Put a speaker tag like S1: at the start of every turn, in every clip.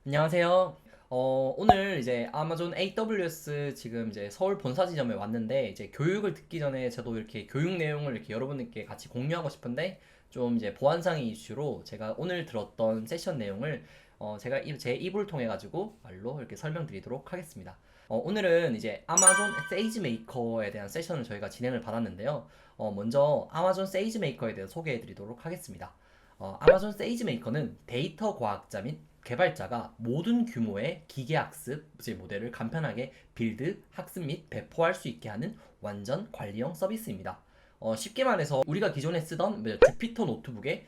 S1: 안녕하세요. 오늘 이제 아마존 AWS 지금 이제 서울 본사 지점에 왔는데 이제 교육을 듣기 전에 저도 이렇게 교육 내용을 이렇게 여러분들께 같이 공유하고 싶은데 좀 이제 보안상의 이슈로 제가 오늘 들었던 세션 내용을 제가 제 입을 통해 가지고 말로 이렇게 설명드리도록 하겠습니다. 오늘은 이제 아마존 세이지 메이커에 대한 세션을 저희가 진행을 받았는데요. 먼저 아마존 세이지 메이커에 대해서 소개해 드리도록 하겠습니다. 아마존 세이지 메이커는 데이터 과학자 및 개발자가 모든 규모의 기계학습 모델을 간편하게 빌드, 학습 및 배포할 수 있게 하는 완전 관리형 서비스입니다. 쉽게 말해서 우리가 기존에 쓰던 주피터 노트북에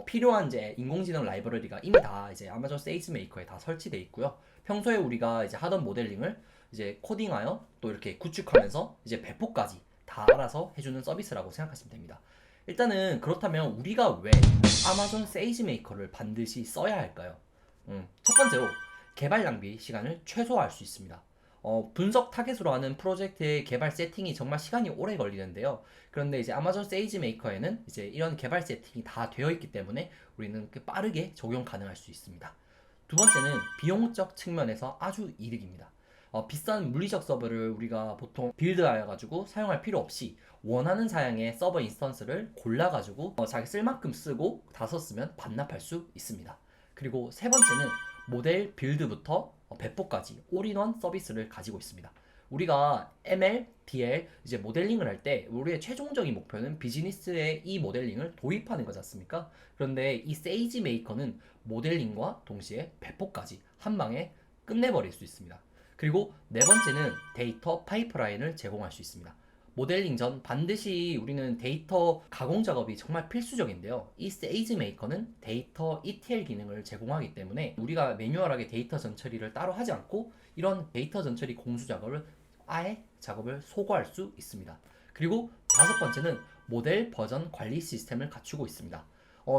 S1: 필요한 이제 인공지능 라이브러리가 이미 다 이제 아마존 세이지 메이커에 다 설치되어 있고요. 평소에 우리가 이제 하던 모델링을 이제 코딩하여 또 이렇게 구축하면서 이제 배포까지 다 알아서 해주는 서비스라고 생각하시면 됩니다. 일단은 그렇다면 우리가 왜 아마존 세이지 메이커를 반드시 써야 할까요? 첫 번째로 개발 낭비 시간을 최소화할 수 있습니다. 분석 타겟으로 하는 프로젝트의 개발 세팅이 정말 시간이 오래 걸리는데요. 그런데 이제 아마존 세이지 메이커에는 이제 이런 개발 세팅이 다 되어 있기 때문에 우리는 빠르게 적용 가능할 수 있습니다. 두 번째는 비용적 측면에서 아주 이득입니다. 비싼 물리적 서버를 우리가 보통 빌드하여 가지고 사용할 필요 없이 원하는 사양의 서버 인스턴스를 골라 가지고 자기 쓸 만큼 쓰고 다 썼으면 반납할 수 있습니다. 그리고 세 번째는 모델 빌드부터 배포까지 올인원 서비스를 가지고 있습니다. 우리가 ML, DL 이제 모델링을 할 때 우리의 최종적인 목표는 비즈니스에 이 모델링을 도입하는 거지 않습니까? 그런데 이 세이지 메이커는 모델링과 동시에 배포까지 한 방에 끝내버릴 수 있습니다. 그리고 네 번째는 데이터 파이프라인을 제공할 수 있습니다. 모델링 전 반드시 우리는 데이터 가공 작업이 정말 필수적인데요. 이 세이지 메이커는 데이터 ETL 기능을 제공하기 때문에 우리가 매뉴얼하게 데이터 전처리를 따로 하지 않고 이런 데이터 전처리 공수 작업을 아예 작업을 소거할 수 있습니다. 그리고 다섯 번째는 모델 버전 관리 시스템을 갖추고 있습니다.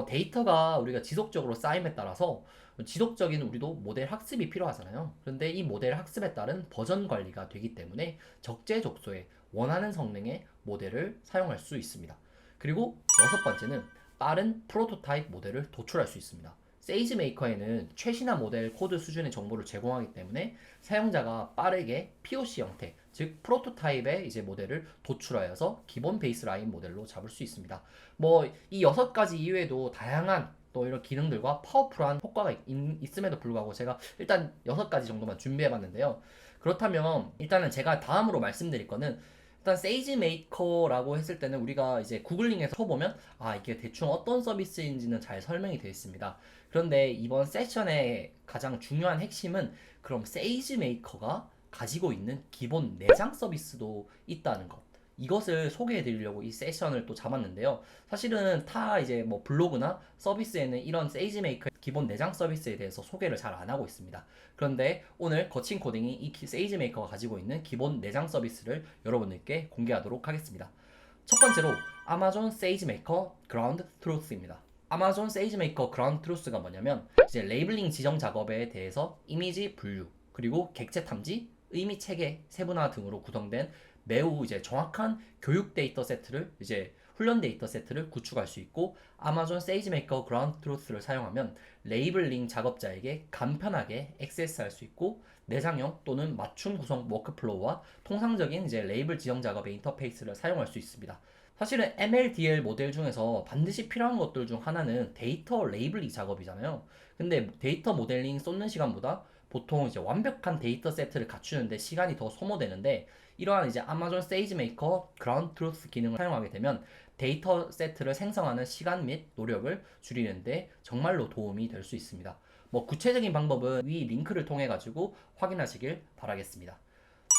S1: 데이터가 우리가 지속적으로 쌓임에 따라서 지속적인 우리도 모델 학습이 필요하잖아요. 그런데 이 모델 학습에 따른 버전 관리가 되기 때문에 적재적소에 원하는 성능의 모델을 사용할 수 있습니다. 그리고 여섯 번째는 빠른 프로토타입 모델을 도출할 수 있습니다. 세이지 메이커에는 최신화 모델 코드 수준의 정보를 제공하기 때문에 사용자가 빠르게 POC 형태, 즉 프로토타입의 이제 모델을 도출하여서 기본 베이스라인 모델로 잡을 수 있습니다. 이 여섯 가지 이외에도 다양한 또 이런 기능들과 파워풀한 효과가 있음에도 불구하고 제가 일단 여섯 가지 정도만 준비해 봤는데요. 그렇다면 일단은 제가 다음으로 말씀드릴 거는 일단 세이지 메이커라고 했을 때는 우리가 이제 구글링에서 쳐보면 이게 대충 어떤 서비스인지는 잘 설명이 되어 있습니다. 그런데 이번 세션의 가장 중요한 핵심은 그럼 세이지 메이커가 가지고 있는 기본 내장 서비스도 있다는 것. 이것을 소개해 드리려고 이 세션을 또 잡았는데요. 사실은 타 이제 블로그나 서비스에는 이런 세이지 메이커 기본 내장 서비스에 대해서 소개를 잘 안 하고 있습니다. 그런데 오늘 거친 코딩이 이 세이지 메이커가 가지고 있는 기본 내장 서비스를 여러분들께 공개하도록 하겠습니다. 첫 번째로 아마존 세이지 메이커 그라운드 트루스입니다. 아마존 세이지 메이커 그라운드 트루스가 뭐냐면 이제 레이블링 지정 작업에 대해서 이미지 분류 그리고 객체 탐지, 의미 체계, 세분화 등으로 구성된 매우 이제 정확한 교육 데이터 세트를 이제 훈련 데이터 세트를 구축할 수 있고 아마존 세이지메이커 그라운드 트루스를 사용하면 레이블링 작업자에게 간편하게 액세스할 수 있고 내장형 또는 맞춤 구성 워크플로우와 통상적인 이제 레이블 지정 작업의 인터페이스를 사용할 수 있습니다. 사실은 MLDL 모델 중에서 반드시 필요한 것들 중 하나는 데이터 레이블링 작업이잖아요. 근데 데이터 모델링 쏟는 시간보다 보통 이제 완벽한 데이터 세트를 갖추는데 시간이 더 소모되는데 이러한 이제 아마존 세이지 메이커 그라운드 트루스 기능을 사용하게 되면 데이터 세트를 생성하는 시간 및 노력을 줄이는데 정말로 도움이 될 수 있습니다. 구체적인 방법은 위 링크를 통해 가지고 확인하시길 바라겠습니다.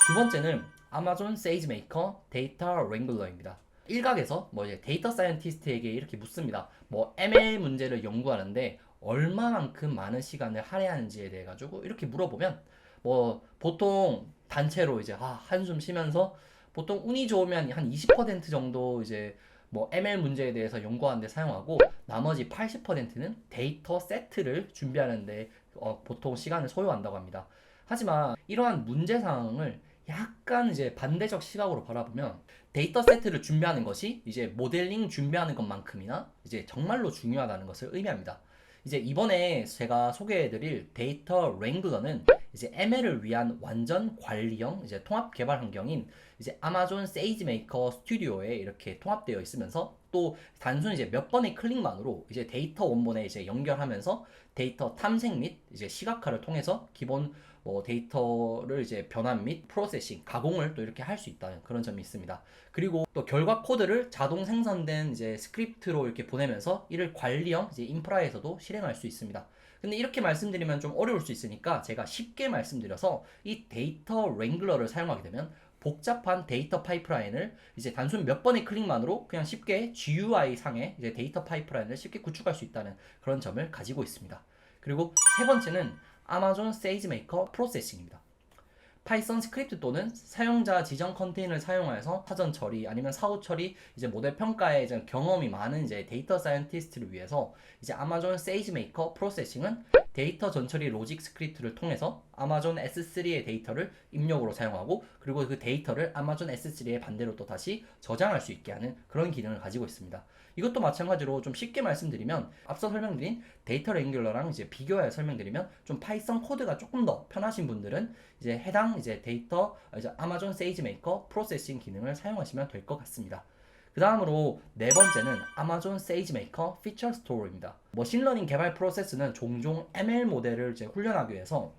S1: 두 번째는 아마존 세이지 메이커 데이터 랭글러입니다. 일각에서 이제 데이터 사이언티스트에게 이렇게 묻습니다. ML 문제를 연구하는데 얼마만큼 많은 시간을 할애하는지에 대해 가지고 이렇게 물어보면 보통 단체로 이제 한숨 쉬면서 보통 운이 좋으면 한 20% 정도 이제 ML 문제에 대해서 연구하는데 사용하고 나머지 80%는 데이터 세트를 준비하는데 보통 시간을 소요한다고 합니다. 하지만 이러한 문제 상황을 약간 이제 반대적 시각으로 바라보면 데이터 세트를 준비하는 것이 이제 모델링 준비하는 것만큼이나 이제 정말로 중요하다는 것을 의미합니다. 이제 이번에 제가 소개해드릴 데이터 랭글러는 이제 ML을 위한 완전 관리형 이제 통합 개발 환경인 이제 아마존 세이지메이커 스튜디오에 이렇게 통합되어 있으면서 또 단순 이제 몇 번의 클릭만으로 이제 데이터 원본에 이제 연결하면서 데이터 탐색 및 이제 시각화를 통해서 기본 뭐 데이터를 이제 변환 및 프로세싱, 가공을 또 이렇게 할 수 있다는 그런 점이 있습니다. 그리고 또 결과 코드를 자동 생성된 이제 스크립트로 이렇게 보내면서 이를 관리형 이제 인프라에서도 실행할 수 있습니다. 근데 이렇게 말씀드리면 좀 어려울 수 있으니까 제가 쉽게 말씀드려서 이 데이터 랭글러를 사용하게 되면 복잡한 데이터 파이프라인을 이제 단순 몇 번의 클릭만으로 그냥 쉽게 GUI 상의 이제 데이터 파이프라인을 쉽게 구축할 수 있다는 그런 점을 가지고 있습니다. 그리고 세 번째는 아마존 세이지메이커 프로세싱입니다. 파이썬 스크립트 또는 사용자 지정 컨테이너를 사용하여서 사전 처리 아니면 사후 처리 이제 모델 평가에 이제 경험이 많은 이제 데이터 사이언티스트를 위해서 이제 아마존 세이지메이커 프로세싱은 데이터 전처리 로직 스크립트를 통해서 아마존 S3의 데이터를 입력으로 사용하고 그리고 그 데이터를 아마존 S3에 반대로 또 다시 저장할 수 있게 하는 그런 기능을 가지고 있습니다. 이것도 마찬가지로 좀 쉽게 말씀드리면 앞서 설명드린 데이터 랭귤러랑 이제 비교하여 설명드리면 좀 파이썬 코드가 조금 더 편하신 분들은 이제 해당 이제 데이터 이제 아마존 세이지메이커 프로세싱 기능을 사용하시면 될 것 같습니다. 그 다음으로 네 번째는 아마존 세이지메이커 피처 스토어입니다. 머신러닝 개발 프로세스는 종종 ML 모델을 이제 훈련하기 위해서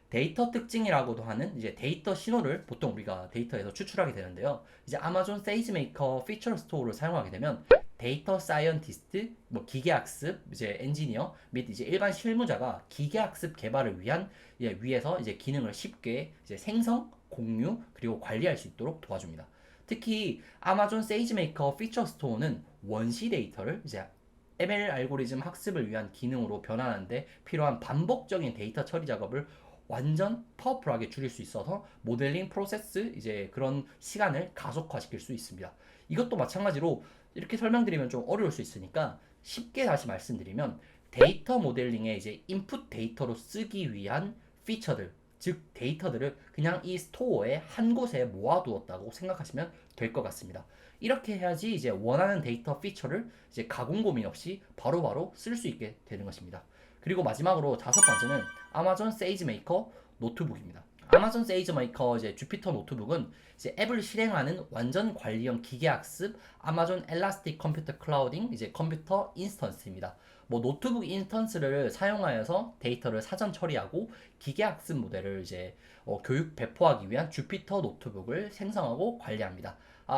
S1: 데이터 특징이라고도 하는 이제 데이터 신호를 보통 우리가 데이터에서 추출하게 되는데요. 이제 아마존 세이지메이커 피처 스토어를 사용하게 되면 데이터 사이언티스트, 뭐 기계학습, 이제 엔지니어 및 이제 일반 실무자가 기계학습 개발을 위한 위에서 이제 기능을 쉽게 이제 생성, 공유 그리고 관리할 수 있도록 도와줍니다. 특히 아마존 세이지메이커 피처 스토어는 원시 데이터를 이제 ML 알고리즘 학습을 위한 기능으로 변환하는데 필요한 반복적인 데이터 처리 작업을 완전 파워풀하게 줄일 수 있어서 모델링 프로세스 이제 그런 시간을 가속화시킬 수 있습니다. 이것도 마찬가지로 이렇게 설명드리면 좀 어려울 수 있으니까 쉽게 다시 말씀드리면 데이터 모델링에 이제 인풋 데이터로 쓰기 위한 피처들, 즉 데이터들을 그냥 이 스토어에 한 곳에 모아두었다고 생각하시면 될 것 같습니다. 이렇게 해야지 이제 원하는 데이터 피처를 이제 가공 고민 없이 바로바로 쓸 수 있게 되는 것입니다. 그리고 마지막으로 다섯 번째는 아마존 세이지메이커 노트북입니다. 아마존 세이지메이커 이제 주피터 노트북은 이제 앱을 실행하는 완전 관리형 기계학습 아마존 엘라스틱 컴퓨터 클라우딩 이제 컴퓨터 인스턴스입니다. 뭐 노트북 인스턴스를 사용하여서 데이터를 사전 처리하고 기계학습 모델을 이제 교육 배포하기 위한 주피터 노트북을 생성하고 관리합니다.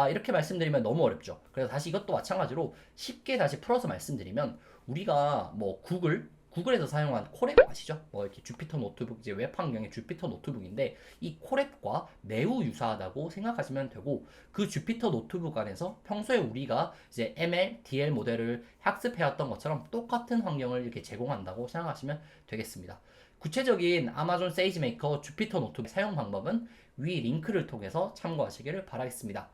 S1: 이렇게 말씀드리면 너무 어렵죠. 그래서 다시 이것도 마찬가지로 쉽게 다시 풀어서 말씀드리면 우리가 뭐 구글에서 사용한 콜앱 아시죠? 뭐 이렇게 주피터 노트북 이제 웹 환경의 주피터 노트북인데 이 콜앱과 매우 유사하다고 생각하시면 되고 그 주피터 노트북 안에서 평소에 우리가 이제 ML, DL 모델을 학습해왔던 것처럼 똑같은 환경을 이렇게 제공한다고 생각하시면 되겠습니다. 구체적인 아마존 세이지메이커 주피터 노트북 사용 방법은 위 링크를 통해서 참고하시기를 바라겠습니다.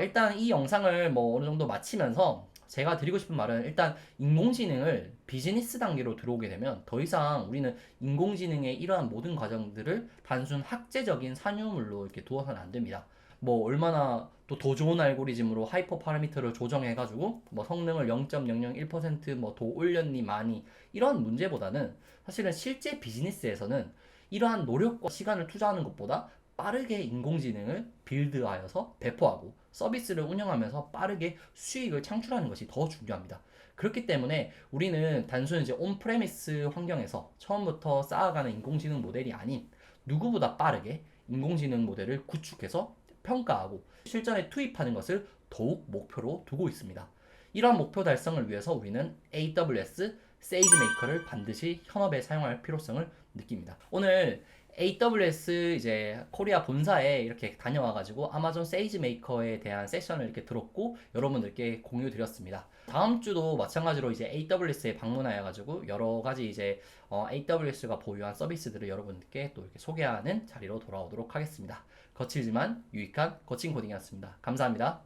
S1: 일단 이 영상을 뭐 어느 정도 마치면서 제가 드리고 싶은 말은 일단 인공지능을 비즈니스 단계로 들어오게 되면 더 이상 우리는 인공지능의 이러한 모든 과정들을 단순 학제적인 산유물로 이렇게 두어서는 안 됩니다. 뭐 얼마나 또 더 좋은 알고리즘으로 하이퍼 파라미터를 조정해가지고 뭐 성능을 0.001%뭐 더 올렸니 많이 이런 문제보다는 사실은 실제 비즈니스에서는 이러한 노력과 시간을 투자하는 것보다 빠르게 인공지능을 빌드하여서 배포하고 서비스를 운영하면서 빠르게 수익을 창출하는 것이 더 중요합니다. 그렇기 때문에 우리는 단순히 이제 온프레미스 환경에서 처음부터 쌓아가는 인공지능 모델이 아닌 누구보다 빠르게 인공지능 모델을 구축해서 평가하고 실전에 투입하는 것을 더욱 목표로 두고 있습니다. 이러한 목표 달성을 위해서 우리는 AWS 세이지메이커를 반드시 현업에 사용할 필요성을 느낍니다. 오늘 AWS 이제 코리아 본사에 이렇게 다녀와가지고 아마존 세이지메이커에 대한 세션을 이렇게 들었고 여러분들께 공유 드렸습니다. 다음 주도 마찬가지로 이제 AWS에 방문하여가지고 여러 가지 이제 AWS가 보유한 서비스들을 여러분들께 또 이렇게 소개하는 자리로 돌아오도록 하겠습니다. 거칠지만 유익한 거친 코딩이었습니다. 감사합니다.